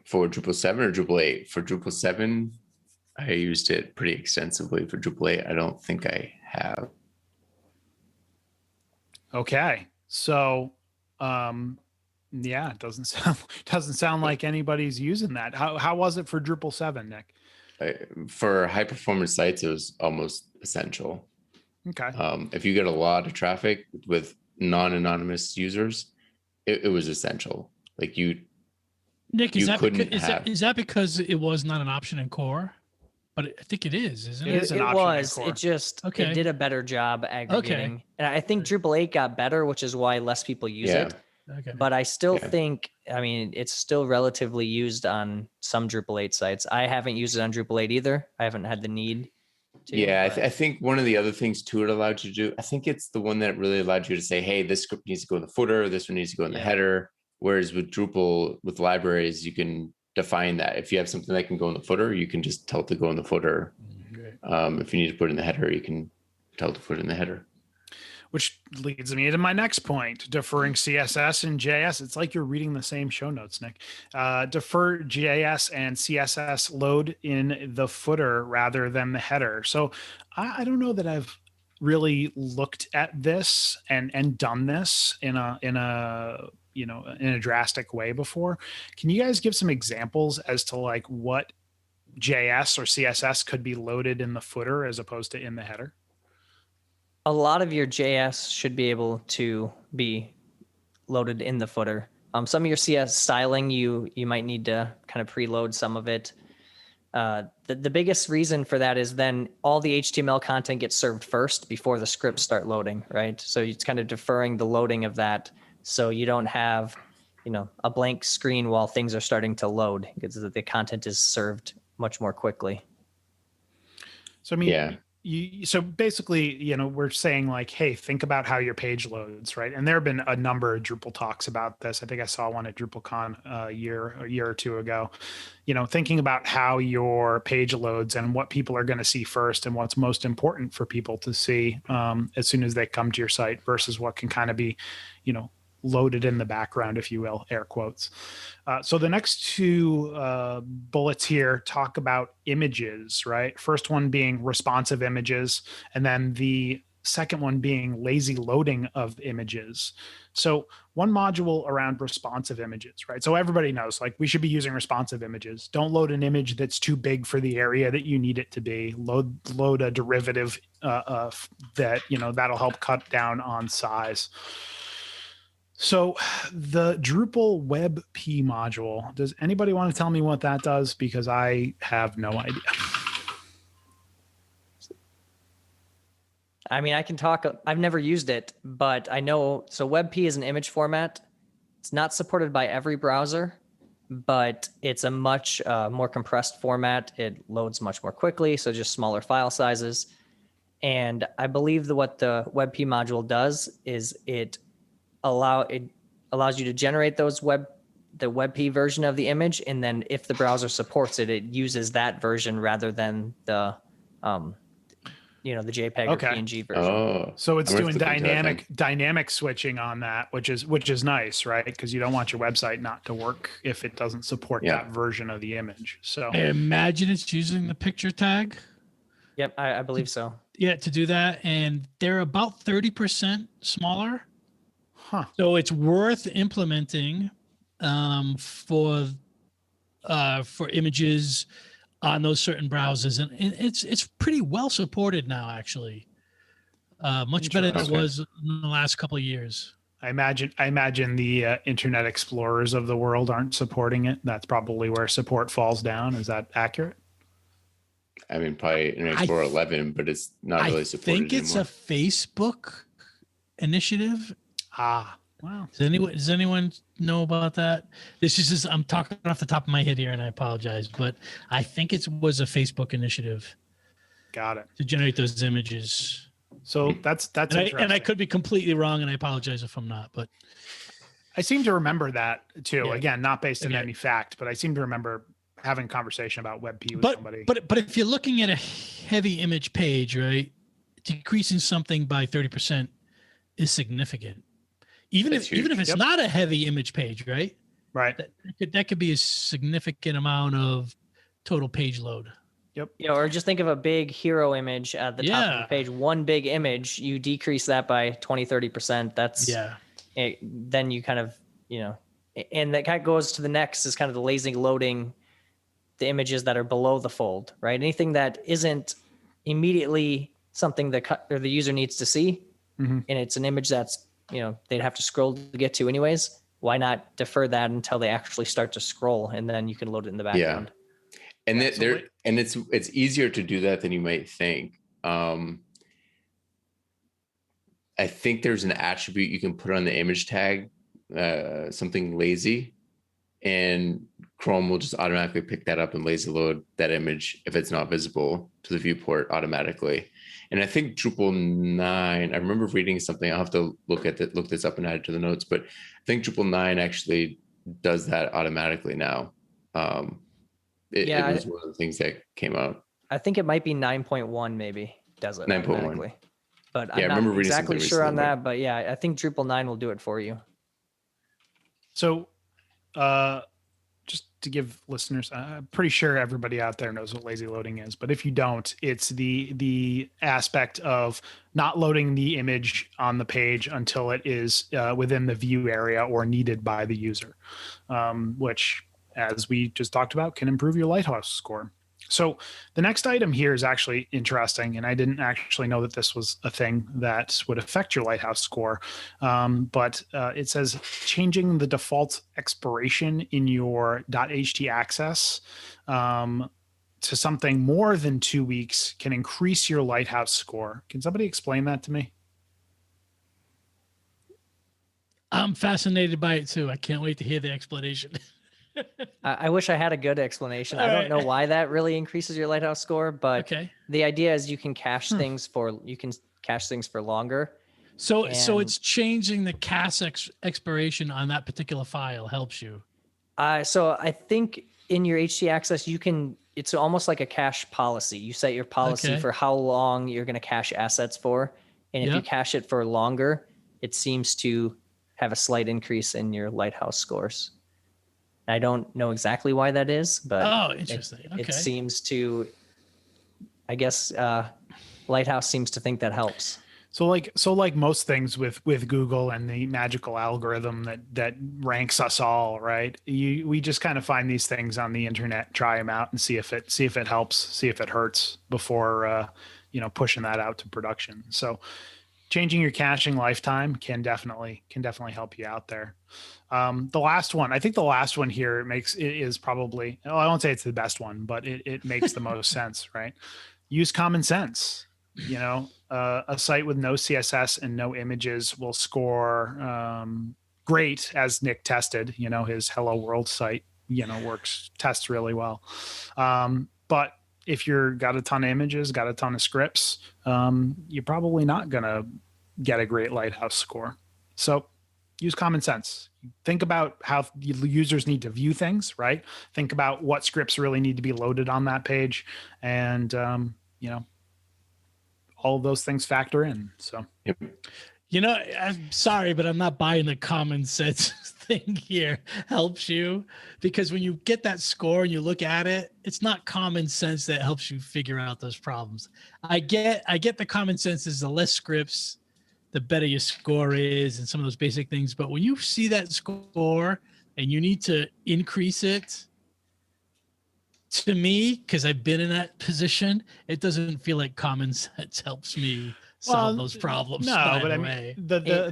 For Drupal 7 or Drupal 8? For Drupal 7, I used it pretty extensively. For Drupal 8, I don't think I have. Okay. So, yeah, it doesn't sound like anybody's using that. How was it for Drupal 7, Nick? For high performance sites, it was almost essential. Okay. If you get a lot of traffic with non-anonymous users, it was essential. Like Nick, is that because it was not an option in core? But I think it is, isn't it? It is an option in core. It just it did a better job aggregating. Okay. And I think Drupal 8 got better, which is why less people use it. Okay. But I still think, I mean, it's still relatively used on some Drupal 8 sites. I haven't used it on Drupal 8 either. I haven't had the need to. Yeah, I think one of the other things too it allowed you to do, I think it's the one that really allowed you to say, hey, this script needs to go in the footer, this one needs to go in the header. Whereas with Drupal, with libraries, you can define that. If you have something that can go in the footer, you can just tell it to go in the footer. If you need to put it in the header, you can tell it to put it in the header. Which leads me to my next point, deferring CSS and JS. It's like you're reading the same show notes, Nick. Defer JS and CSS load in the footer rather than the header. So I don't know that I've really looked at this and done this in a drastic way before. Can you guys give some examples as to like what JS or CSS could be loaded in the footer as opposed to in the header? A lot of your JS should be able to be loaded in the footer. Some of your CS styling, you might need to kind of preload some of it. The biggest reason for that is then all the HTML content gets served first before the scripts start loading, right? So it's kind of deferring the loading of that, so you don't have, a blank screen while things are starting to load, because the content is served much more quickly. So I mean, so basically, we're saying like, hey, think about how your page loads, right? And there have been a number of Drupal talks about this. I think I saw one at DrupalCon a year or two ago. Thinking about how your page loads and what people are going to see first and what's most important for people to see as soon as they come to your site versus what can kind of be, loaded in the background, if you will, air quotes. So the next two bullets here talk about images, right? First one being responsive images, and then the second one being lazy loading of images. So one module around responsive images, right? So everybody knows, like, we should be using responsive images. Don't load an image that's too big for the area that you need it to be. Load a derivative that, that'll help cut down on size. So the Drupal WebP module, does anybody want to tell me what that does? Because I have no idea. I mean, I can talk. I've never used it, but I know. So WebP is an image format. It's not supported by every browser, but it's a much more compressed format. It loads much more quickly, so just smaller file sizes. And I believe that what the WebP module does is it allows you to generate the WebP version of the image, and then if the browser supports it, it uses that version rather than the the JPEG or PNG version. Oh, so it's doing dynamic switching on that, which is nice, right? Because you don't want your website not to work if it doesn't support that version of the image. So I imagine it's using the picture tag. Yep, I believe so. Yeah, to do that, and they're about 30% smaller. Huh. So it's worth implementing for images on those certain browsers, and it's pretty well supported now, actually. Much better than it was in the last couple of years. I imagine the Internet Explorers of the world aren't supporting it. That's probably where support falls down. Is that accurate? I mean, probably Internet Explorer 11, but it's not really supported anymore. I think it's a Facebook initiative. Wow. Does anyone know about that? This is just, I'm talking off the top of my head here, and I apologize, but I think it was a Facebook initiative. Got it. To generate those images. So that's interesting. And I could be completely wrong, and I apologize if I'm not, but I seem to remember that too. Yeah. Again, not based on any fact, but I seem to remember having a conversation about WebP with somebody. But if you're looking at a heavy image page, right, decreasing something by 30% is significant. Even if it's not a heavy image page, right? Right. That could be a significant amount of total page load. Yep. Or just think of a big hero image at the top of the page. One big image, you decrease that by 20-30%. That's then you kind of, and that kind of goes to the next is kind of the lazy loading the images that are below the fold, right? Anything that isn't immediately something the user needs to see, and it's an image that's they'd have to scroll to get to anyways. Why not defer that until they actually start to scroll, and then you can load it in the background. Yeah. And it's easier to do that than you might think. I think there's an attribute you can put on the image tag, something lazy, and Chrome will just automatically pick that up and lazy load that image if it's not visible to the viewport automatically. And I think Drupal 9, I remember reading something, I'll have to look this up and add it to the notes, but I think Drupal 9 actually does that automatically now. It was one of the things that came out. I think it might be 9.1 maybe does it 9.1. But I'm not exactly sure on that, but yeah, I think Drupal 9 will do it for you. So just to give listeners, I'm pretty sure everybody out there knows what lazy loading is, but if you don't, it's the aspect of not loading the image on the page until it is within the view area or needed by the user, which, as we just talked about, can improve your Lighthouse score. So the next item here is actually interesting, and I didn't actually know that this was a thing that would affect your Lighthouse score, but it says changing the default expiration in your .htaccess to something more than 2 weeks can increase your Lighthouse score. Can somebody explain that to me? I'm fascinated by it too. I can't wait to hear the explanation. I wish I had a good explanation. I don't know why that really increases your Lighthouse score, but the idea is you can cache things for longer. So it's changing the cache expiration on that particular file helps you. So I think in your htaccess it's almost like a cache policy. You set your policy for how long you're going to cache assets for, and if you cache it for longer, it seems to have a slight increase in your Lighthouse scores. I don't know exactly why that is, but interesting. It seems to, I guess, Lighthouse seems to think that helps. So like most things with Google and the magical algorithm that ranks us all, right? We just kind of find these things on the internet, try them out, and see if it helps, see if it hurts before pushing that out to production. So changing your caching lifetime can definitely help you out there. The last one here is probably, well, I won't say it's the best one, but it makes the most sense, right? Use common sense. A site with no CSS and no images will score great, as Nick tested. His Hello World site, tests really well. But if you're got a ton of images, got a ton of scripts, you're probably not going to get a great Lighthouse score. So use common sense. Think about how users need to view things, right? Think about what scripts really need to be loaded on that page. And, all of those things factor in. So, Yep. I'm sorry, but I'm not buying the common sense thing here. Helps you, because when you get that score and you look at it, it's not common sense that helps you figure out those problems. I get the common sense is the less scripts, the better your score is, and some of those basic things. But when you see that score and you need to increase it, to me, because I've been in that position, it doesn't feel like common sense helps me solve those problems. No, but I mean, the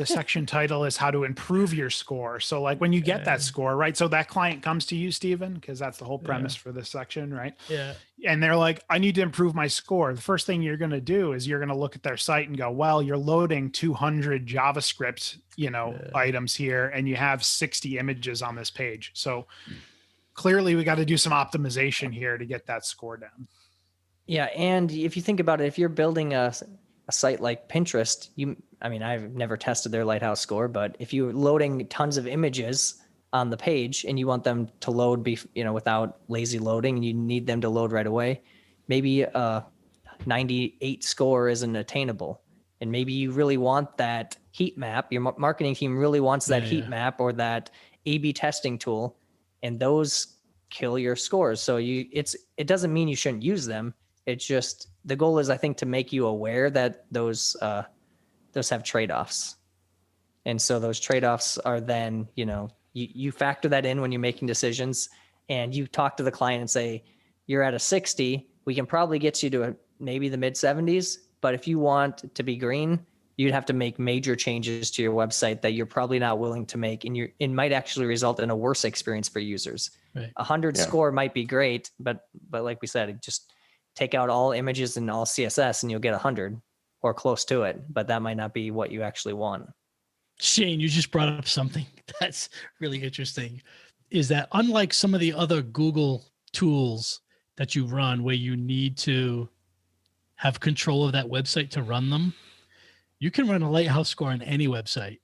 section title is how to improve your score. So like when you get that score, right? So that client comes to you, Stephen, because that's the whole premise for this section, right? Yeah. And they're like, I need to improve my score. The first thing you're going to do is you're going to look at their site and go, well, you're loading 200 JavaScript, items here, and you have 60 images on this page. So clearly we got to do some optimization here to get that score down. Yeah, and if you think about it, if you're building a site like Pinterest, I've never tested their Lighthouse score, but if you're loading tons of images on the page and you want them to load without lazy loading, and you need them to load right away, maybe a 98 score isn't attainable. And maybe you really want that heat map. Your marketing team really wants that heat map or that A/B testing tool, and those kill your scores. So it doesn't mean you shouldn't use them. It's just the goal is, I think, to make you aware that those have trade-offs. And so those trade-offs are then, you factor that in when you're making decisions, and you talk to the client and say, you're at a 60, we can probably get you to maybe the mid 70s. But if you want to be green, you'd have to make major changes to your website that you're probably not willing to make. And it might actually result in a worse experience for users. Right. 100 score might be great, but like we said, just take out all images and all CSS and you'll get 100 or close to it, but that might not be what you actually want. Shane, you just brought up something that's really interesting, is that unlike some of the other Google tools that you run where you need to have control of that website to run them, you can run a Lighthouse score on any website.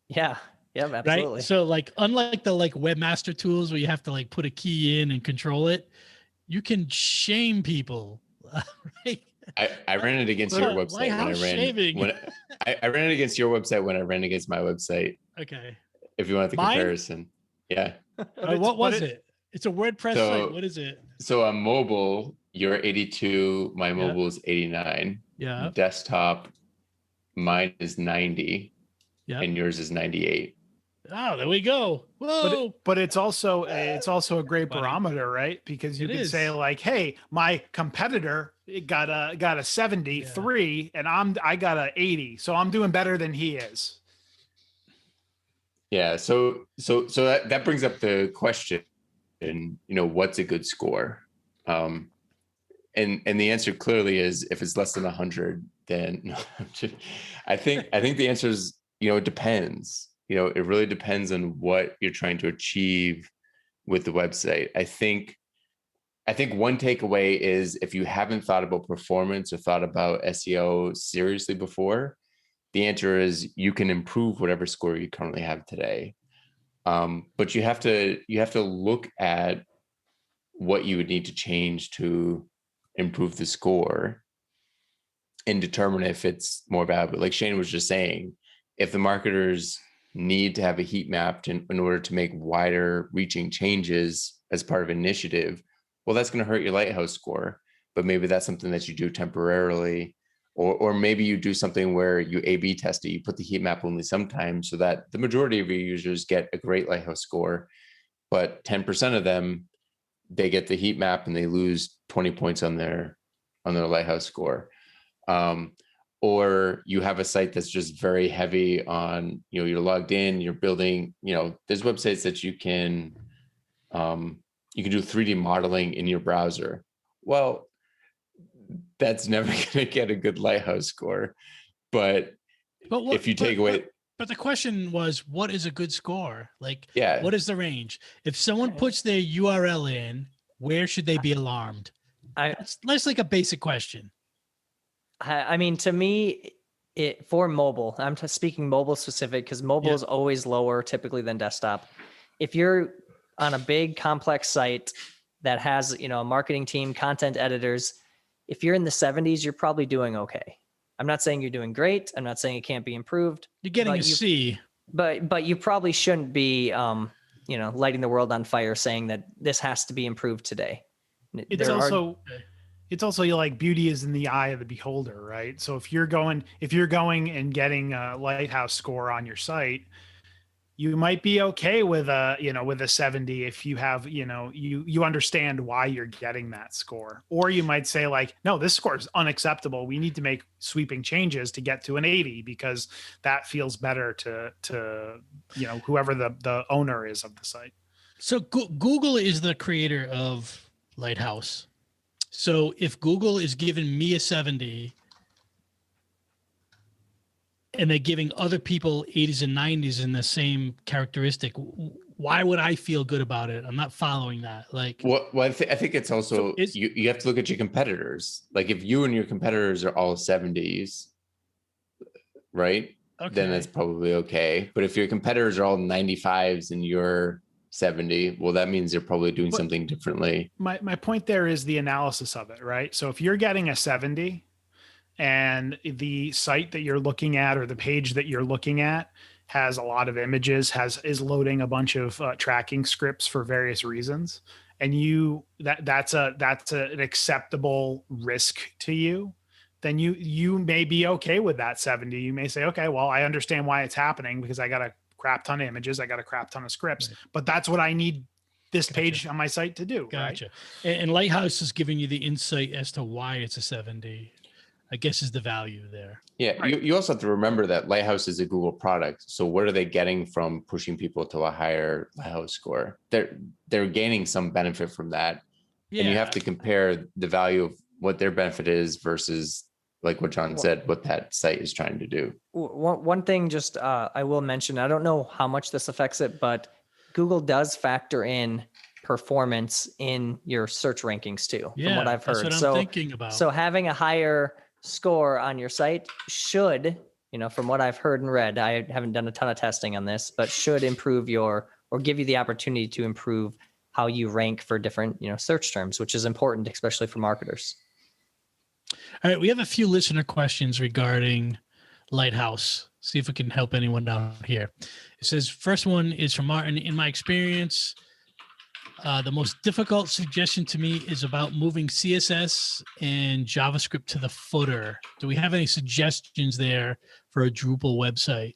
Yeah. Yeah, absolutely. Right. So unlike the webmaster tools where you have to put a key in and control it, you can shame people, right? I ran it against your website I ran it against your website when I ran against my website. Okay. If you want the comparison. Yeah. What was it? It's a WordPress site. What is it? So on mobile, you're 82. My mobile is 89. Yeah. Desktop, mine is 90. Yeah. And yours is 98. Oh, there we go. Whoa. But it's also a great barometer, right? Because you can say hey, my competitor got a 73 and I got a 80. So I'm doing better than he is. Yeah. So that brings up the question, what's a good score? And the answer clearly is, if it's less than 100, then I think the answer is, it depends. It really depends on what you're trying to achieve with the website. I think one takeaway is, if you haven't thought about performance or thought about SEO seriously before, the answer is you can improve whatever score you currently have today. But you have to look at what you would need to change to improve the score. and determine if it's more valuable. Like Shane was just saying, if the marketers need to have a heat map in order to make wider reaching changes as part of an initiative, well, that's going to hurt your Lighthouse score. But maybe that's something that you do temporarily, or maybe you do something where you A/B test it. You put the heat map only sometimes so that the majority of your users get a great Lighthouse score, but 10% of them, they get the heat map and they lose 20 points on their Lighthouse score. Or you have a site that's just very heavy on, you're logged in, you're building, there's websites that you can do 3D modeling in your browser. Well, that's never going to get a good Lighthouse score. But if you take away... But the question was, what is a good score? Like, yeah, what is the range? If someone puts their URL in, where should they be alarmed? That's like a basic question. I mean, to me, for mobile, I'm speaking mobile specific because mobile is always lower typically than desktop. If you're on a big complex site that has, a marketing team, content editors, if you're in the 70s, you're probably doing okay. I'm not saying you're doing great. I'm not saying it can't be improved. You're getting a C. But you probably shouldn't be, lighting the world on fire saying that this has to be improved today. It's also like beauty is in the eye of the beholder, right? So if you're going and getting a Lighthouse score on your site, you might be okay with a 70 if you have, you understand why you're getting that score. Or you might say like, no, this score is unacceptable. We need to make sweeping changes to get to an 80 because that feels better to whoever the owner is of the site. So Google is the creator of Lighthouse. So if Google is giving me a 70 and they're giving other people 80s and 90s in the same characteristic, why would I feel good about it? I'm not following that. Like, well, I think it's also, you have to look at your competitors. Like if you and your competitors are all 70s, right? Okay. Then that's probably okay. But if your competitors are all 95s and you're 70, well, that means they're probably doing something differently. My point there is the analysis of it, right? So if you're getting a 70 and the site that you're looking at or the page that you're looking at has a lot of images, is loading a bunch of tracking scripts for various reasons, and that's an acceptable risk to you, then you may be okay with that 70. You may say, okay, well, I understand why it's happening because I got a crap ton of images, I got a crap ton of scripts, right, but that's what I need this page on my site to do. Gotcha. Right? And Lighthouse is giving you the insight as to why it's a 70, I guess, is the value there. Yeah. Right. You also have to remember that Lighthouse is a Google product. So what are they getting from pushing people to a higher Lighthouse score? They're gaining some benefit from that. Yeah. And you have to compare the value of what their benefit is versus, like what John said, what that site is trying to do. One thing just I will mention, I don't know how much this affects it, but Google does factor in performance in your search rankings too, from what I've heard. That's what I'm thinking about. So having a higher score on your site should, from what I've heard and read, I haven't done a ton of testing on this, but should improve or give you the opportunity to improve how you rank for different, search terms, which is important, especially for marketers. All right, we have a few listener questions regarding Lighthouse. See if we can help anyone out here. It says, first one is from Martin. In my experience, the most difficult suggestion to me is about moving CSS and JavaScript to the footer. Do we have any suggestions there for a Drupal website?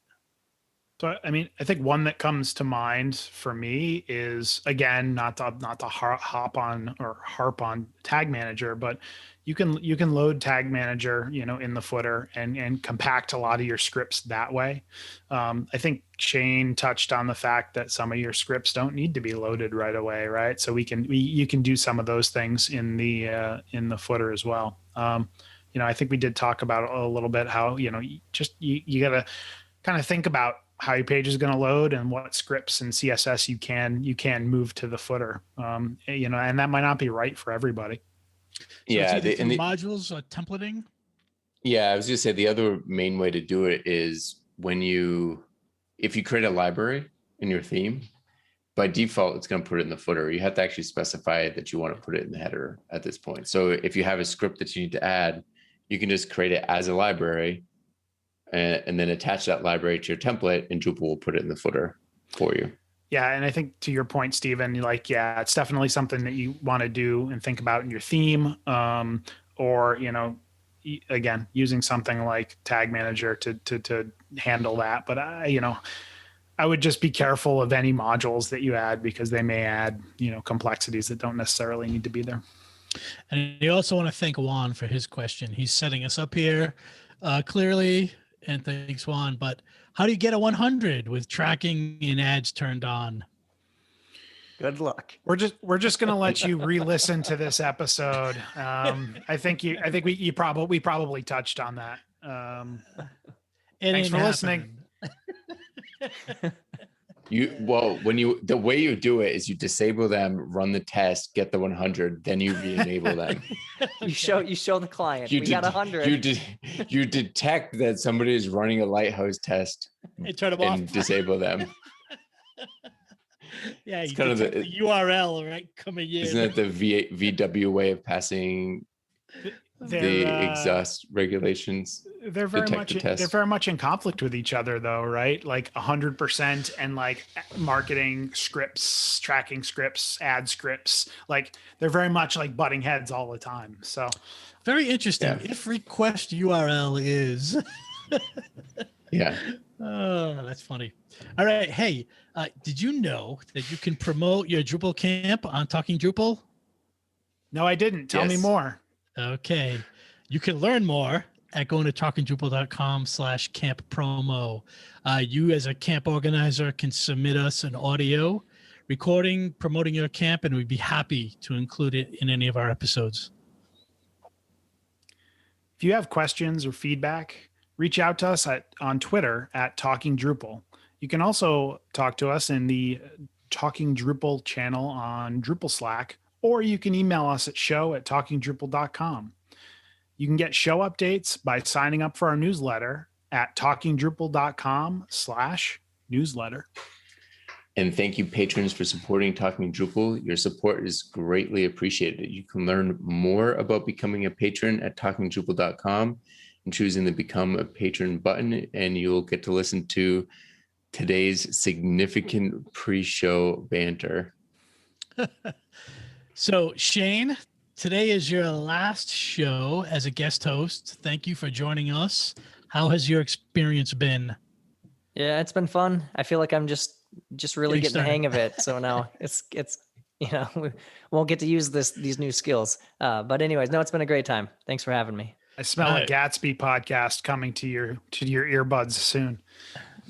So, I mean, I think one that comes to mind for me is, again, not to harp on Tag Manager, but you can load Tag Manager, in the footer and compact a lot of your scripts that way. I think Shane touched on the fact that some of your scripts don't need to be loaded right away, right? So you can do some of those things in the footer as well. I think we did talk about a little bit how you got to kind of think about how your page is going to load and what scripts and CSS you can move to the footer. And that might not be right for everybody. So yeah, the modules or templating. Yeah, I was going to say the other main way to do it is if you create a library in your theme, by default, it's going to put it in the footer. You have to actually specify that you want to put it in the header at this point. So if you have a script that you need to add, you can just create it as a library and then attach that library to your template, and Drupal will put it in the footer for you. Yeah. And I think to your point, Stephen, like, yeah, it's definitely something that you want to do and think about in your theme. Or, again, using something like Tag Manager to handle that. But I would just be careful of any modules that you add, because they may add, complexities that don't necessarily need to be there. And you also want to thank Juan for his question. He's setting us up here clearly, and thanks, Juan. But how do you get a 100 with tracking and ads turned on? Good luck. We're just going to let you re-listen to this episode. I think we probably touched on that. Thanks for listening. The way you do it is you disable them, run the test, get the 100, then you re-enable them. You show the client we got 100. You detect that somebody is running a Lighthouse test and turn them off. Disable them. Yeah, it's kind of the URL, right? Coming in. Isn't that the VW way of passing the exhaust regulations? They're very much in conflict with each other, though, right? Like 100% and like marketing scripts, tracking scripts, ad scripts. Like they're very much like butting heads all the time. So very interesting. Yeah. If request URL is. Yeah. Oh, that's funny. All right. Hey, did you know that you can promote your Drupal camp on Talking Drupal? No, I didn't. Tell me more. Okay. You can learn more at going to talkingdrupal.com/camp promo. You as a camp organizer can submit us an audio recording promoting your camp, and we'd be happy to include it in any of our episodes. If you have questions or feedback, reach out to us on Twitter at Talking Drupal. You can also talk to us in the Talking Drupal channel on Drupal Slack, or you can email us at show@talkingdrupal.com. You can get show updates by signing up for our newsletter at talkingdrupal.com/newsletter. And thank you, patrons, for supporting Talking Drupal. Your support is greatly appreciated. You can learn more about becoming a patron at talkingdrupal.com and choosing the Become a Patron button, and you'll get to listen to today's significant pre-show banter. So, Shane, today is your last show as a guest host. Thank you for joining us. How has your experience been? Yeah, it's been fun. I feel like I'm just really getting the hang of it. So now it's we won't get to use these new skills. But anyways, no, it's been a great time. Thanks for having me. I smell a Gatsby podcast coming to your earbuds soon.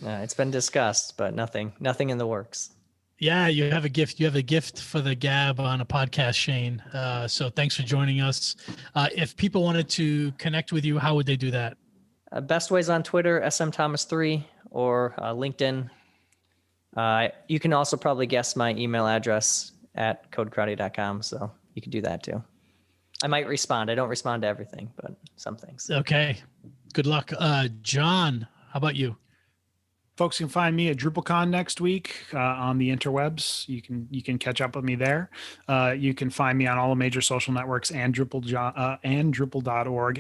It's been discussed, but nothing in the works. Yeah, you have a gift. You have a gift for the Gab on a podcast, Shane. So thanks for joining us. If people wanted to connect with you, how would they do that? Best ways on Twitter, smthomas3, or LinkedIn. You can also probably guess my email address at codecrowdy.com, so you can do that too. I might respond. I don't respond to everything, but some things. Okay. Good luck. John, how about you? Folks can find me at DrupalCon next week on the interwebs. You can catch up with me there. You can find me on all the major social networks and Drupal.org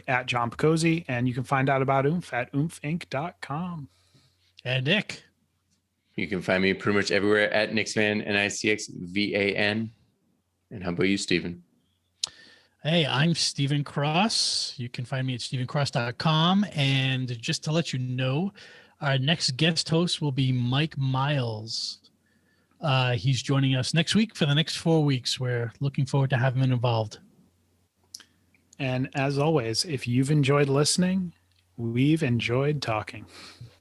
at John Picozzi, and you can find out about Oomph at oomphinc.com. And Nick. You can find me pretty much everywhere at Nixvan, NICXVAN. And how about you, Stephen? Hey, I'm Stephen Cross. You can find me at stephencross.com. And just to let you know, our next guest host will be Mike Miles. He's joining us next week for the next 4 weeks. We're looking forward to having him involved. And as always, if you've enjoyed listening, we've enjoyed talking.